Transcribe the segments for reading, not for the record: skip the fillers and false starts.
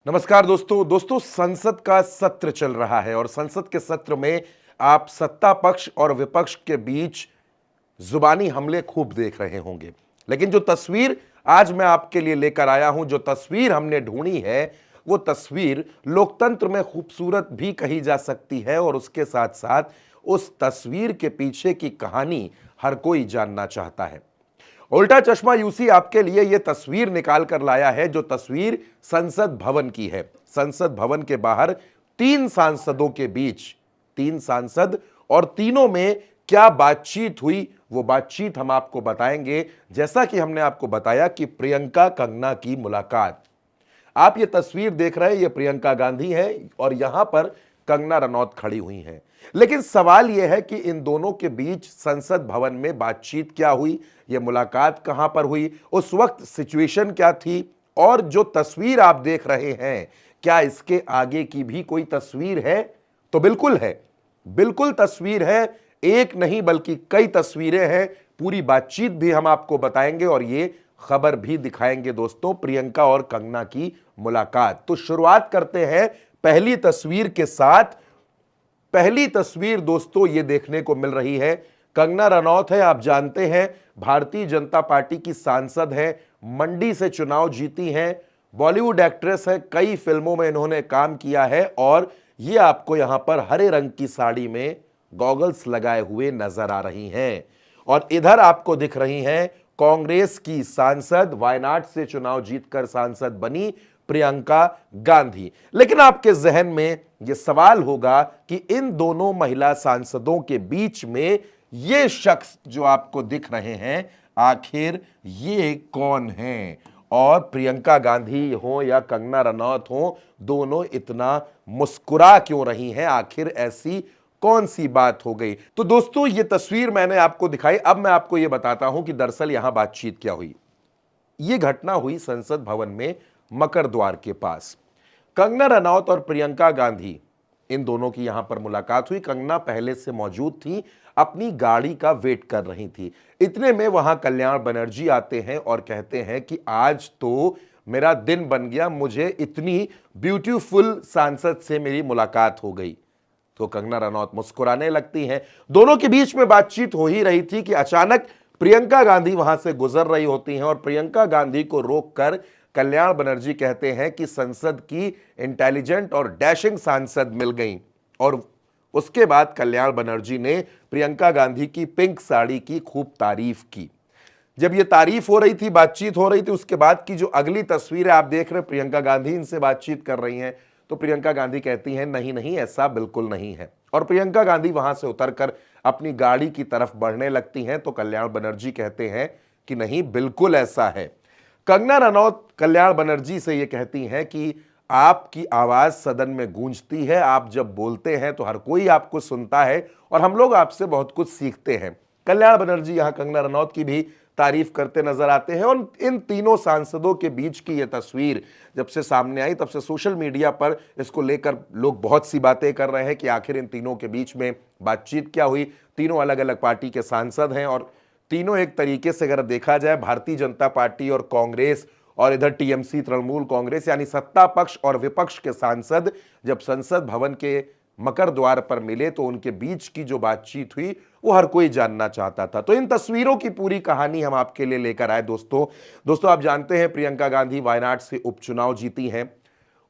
नमस्कार दोस्तों संसद का सत्र चल रहा है और संसद के सत्र में आप सत्ता पक्ष और विपक्ष के बीच जुबानी हमले खूब देख रहे होंगे। लेकिन जो तस्वीर आज मैं आपके लिए लेकर आया हूं, जो तस्वीर हमने ढूंढी है, वो तस्वीर लोकतंत्र में खूबसूरत भी कही जा सकती है और उसके साथ साथ उस तस्वीर के पीछे की कहानी हर कोई जानना चाहता है। उल्टा चश्मा यूसी आपके लिए यह तस्वीर निकाल कर लाया है, जो तस्वीर संसद भवन की है। संसद भवन के बाहर तीन सांसदों के बीच, तीन सांसद, और तीनों में क्या बातचीत हुई, वो बातचीत हम आपको बताएंगे। जैसा कि हमने आपको बताया कि प्रियंका कंगना की मुलाकात, आप ये तस्वीर देख रहे हैं, ये प्रियंका गांधी है और यहां पर कंगना रनौत खड़ी हुई हैं। लेकिन सवाल यह है कि इन दोनों के बीच संसद भवन में बातचीत क्या हुई, ये मुलाकात कहां पर हुई, उस वक्त सिचुएशन क्या थी, और जो तस्वीर आप देख रहे हैं, क्या इसके आगे की भी कोई तस्वीर है? तो बिल्कुल है, बिल्कुल तस्वीर है। एक नहीं बल्कि कई तस्वीरें हैं। पूरी बातचीत भी हम आपको बताएंगे और ये खबर भी दिखाएंगे दोस्तों, प्रियंका और कंगना की मुलाकात। तो शुरुआत करते हैं पहली तस्वीर के साथ। पहली तस्वीर दोस्तों ये देखने को मिल रही है, कंगना रनौत है, आप जानते हैं भारतीय जनता पार्टी की सांसद है, मंडी से चुनाव जीती हैं, बॉलीवुड एक्ट्रेस है, कई फिल्मों में इन्होंने काम किया है और ये आपको यहां पर हरे रंग की साड़ी में गॉगल्स लगाए हुए नजर आ रही हैं। और इधर आपको दिख रही हैं कांग्रेस की सांसद, वायनाड से चुनाव जीतकर सांसद बनी प्रियंका गांधी। लेकिन आपके जहन में यह सवाल होगा कि इन दोनों महिला सांसदों के बीच में ये शख्स जो आपको दिख रहे हैं, आखिर ये कौन हैं? और प्रियंका गांधी हो या कंगना रनौत हो, दोनों इतना मुस्कुरा क्यों रही हैं? आखिर ऐसी कौन सी बात हो गई? तो दोस्तों ये तस्वीर मैंने आपको दिखाई। अब मैं आपको यह बताता हूं कि दरअसल यहां बातचीत क्या हुई। यह घटना हुई संसद भवन में मकर द्वार के पास। कंगना रनौत और प्रियंका गांधी, इन दोनों की यहां पर मुलाकात हुई। कंगना पहले से मौजूद थी, अपनी गाड़ी का वेट कर रही थी। इतने में वहां कल्याण बनर्जी आते हैं और कहते हैं कि आज तो मेरा दिन बन गया, मुझे इतनी ब्यूटीफुल सांसद से मेरी मुलाकात हो गई। तो कंगना रनौत मुस्कुराने लगती हैं। दोनों के बीच में बातचीत हो ही रही थी कि अचानक प्रियंका गांधी वहां से गुजर रही होती हैं और प्रियंका गांधी को रोककर कल्याण बनर्जी कहते हैं कि संसद की इंटेलिजेंट और डैशिंग सांसद मिल गई। और उसके बाद कल्याण बनर्जी ने प्रियंका गांधी की पिंक साड़ी की खूब तारीफ की। जब यह तारीफ हो रही थी, बातचीत हो रही थी, उसके बाद की जो अगली तस्वीरें आप देख रहे हैं, प्रियंका गांधी इनसे बातचीत कर रही हैं। तो प्रियंका गांधी कहती हैं नहीं नहीं, ऐसा बिल्कुल नहीं है। और प्रियंका गांधी वहां से उतरकर अपनी गाड़ी की तरफ बढ़ने लगती हैं। तो कल्याण बनर्जी कहते हैं कि नहीं, बिल्कुल ऐसा है। कंगना रनौत कल्याण बनर्जी से यह कहती हैं कि आपकी आवाज सदन में गूंजती है, आप जब बोलते हैं तो हर कोई आपको सुनता है और हम लोग आपसे बहुत कुछ सीखते हैं। कल्याण बनर्जी यहां कंगना रनौत की भी तारीफ करते नजर आते हैं। और इन तीनों सांसदों के बीच की यह तस्वीर जब से सामने आई, तब से सोशल मीडिया पर इसको लेकर लोग बहुत सी बातें कर रहे हैं कि आखिर इन तीनों के बीच में बातचीत क्या हुई। तीनों अलग अलग पार्टी के सांसद हैं और तीनों एक तरीके से अगर देखा जाए भारतीय जनता पार्टी और कांग्रेस, और इधर टीएमसी तृणमूल कांग्रेस, यानी सत्ता पक्ष और विपक्ष के सांसद जब संसद भवन के मकर द्वार पर मिले तो उनके बीच की जो बातचीत हुई वो हर कोई जानना चाहता था। तो इन तस्वीरों की पूरी कहानी हम आपके लिए लेकर आए दोस्तों आप जानते हैं प्रियंका गांधी वायनाड से उपचुनाव जीती हैं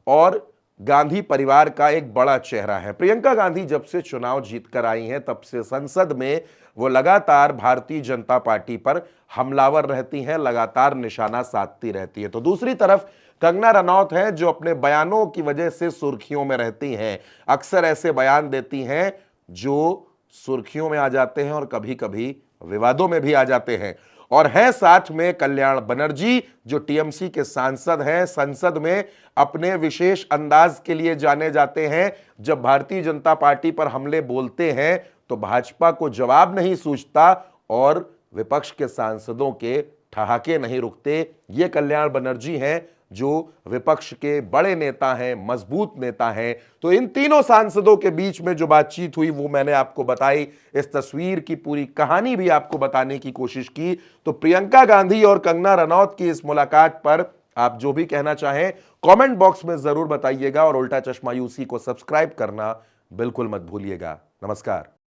और गांधी परिवार का एक बड़ा चेहरा है। प्रियंका गांधी जब से चुनाव जीतकर आई हैं, तब से संसद में वो लगातार भारतीय जनता पार्टी पर हमलावर रहती हैं, लगातार निशाना साधती रहती है। तो दूसरी तरफ कंगना रनौत हैं जो अपने बयानों की वजह से सुर्खियों में रहती हैं। अक्सर ऐसे बयान देती हैं जो सुर्खियों में आ जाते हैं और कभी कभी विवादों में भी आ जाते हैं। और हैं साथ में कल्याण बनर्जी जो टीएमसी के सांसद हैं, संसद में अपने विशेष अंदाज के लिए जाने जाते हैं। जब भारतीय जनता पार्टी पर हमले बोलते हैं तो भाजपा को जवाब नहीं सूझता और विपक्ष के सांसदों के ठहाके नहीं रुकते। ये कल्याण बनर्जी हैं जो विपक्ष के बड़े नेता हैं, मजबूत नेता हैं। तो इन तीनों सांसदों के बीच में जो बातचीत हुई वो मैंने आपको बताई। इस तस्वीर की पूरी कहानी भी आपको बताने की कोशिश की। तो प्रियंका गांधी और कंगना रनौत की इस मुलाकात पर आप जो भी कहना चाहें कमेंट बॉक्स में जरूर बताइएगा और उल्टा चश्मा यूसी को सब्सक्राइब करना बिल्कुल मत भूलिएगा। नमस्कार।